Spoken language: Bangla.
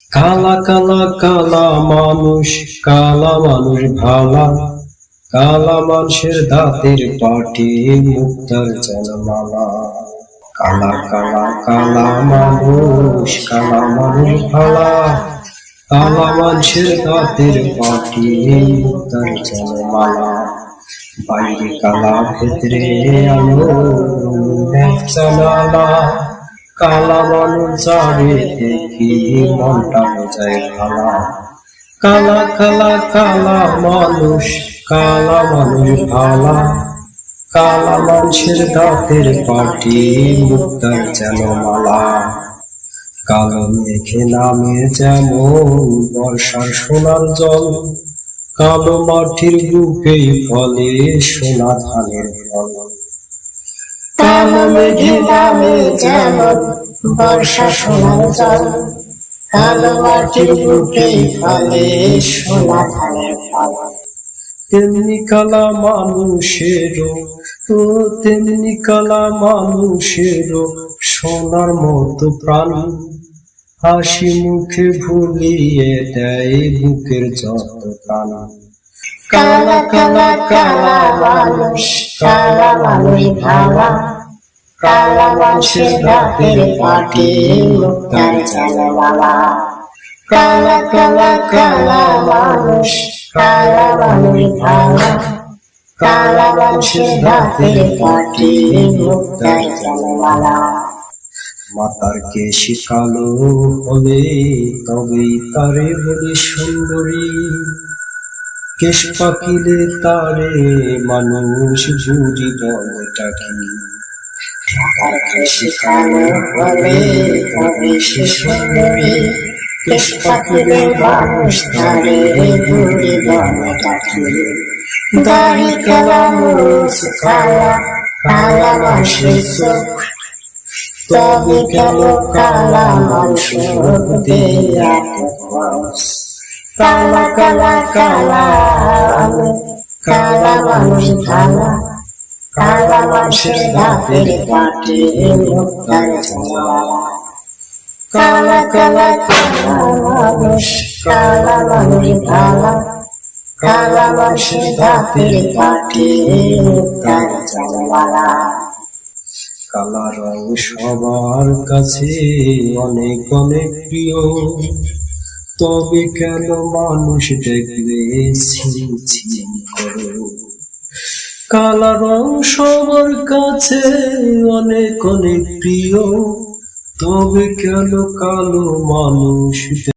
কালা কালা কালা মানুষ, কালা মানুষ ভালা, কালা মানুষের দাঁতের পাটি, মুক্তার যেন মালা। কালা কালা কালা মানুষ, কালা মানুষ ভালা, কালা মানুষের দাঁতের পাটি, মুক্তার যেন মালা। বাইরে কালা ভেতরে আলো, জানালা। কালা মানুষ যাবে দেখি মনটা যায় ভালা। কালা কালা কালা মানুষ, কালা মানুষ ভালা, কালা মানুষের দাঁতের পাটি, মুক্তার যেন মালা। কালো মেঘে নামে যেমন বর্ষার সোনার জল, কালো মাটির বুকেই ফলে সোনা ধানের ফল। কালো মেঘে নামে যেমন বর্ষা সোনার জল, কালো মাটির বুকেই ফলে সোনা ধানের ফল। তেমনি কালা মানুষেরও, তেমনি কালা মানুষেরও সোনার মতো প্রাণ, হাসি মুখে ভুলিয়ে দেয় বুকের যত প্রাণ। কালা কালা কালা মানুষ, কালা মানুষ ভালা, কালা মানুষের দাঁতের পাটি, মুক্তার যেন মালা। কালা কালা কালা মানুষ, কালা মানুষ ভালা, কালা মানুষের দাঁতের পাটি, মুক্তার যেন মালা। মাতার কেশি কালো হলে তবেই তারে বলি সুন্দরী, কেশ পাকিলে তারে মানুষ বুড়ি বলটা কি। মাতার কেশি কালো হলে তবে সে সুন্দরী, কেশ পাকিলে মানুষ তারে বুড়ি বলটা কি। দাড়ি কালা মুছ কালা, কালা মানুষের চোখ, তবে কেন কালা মানুষ এত খোঁজ। কালা কালা কালা কালা মানুষ ভালা, কালা মানুষের দাঁতের পাটি, মুক্তার যেন মালা। কালা কালা কালা মানুষ, কালা মানুষ ভালা, কালা মানুষের দাঁতের পাটি, মুক্তার যেন মালা। কালা রং সবার কাছে অনেক অনেক প্রিয়, তবে কেন মানুষ দেখলে ছিছি করো। কালা রং সবার কাছে অনেক অনেক প্রিয়, তবে কেন কালো মানুষ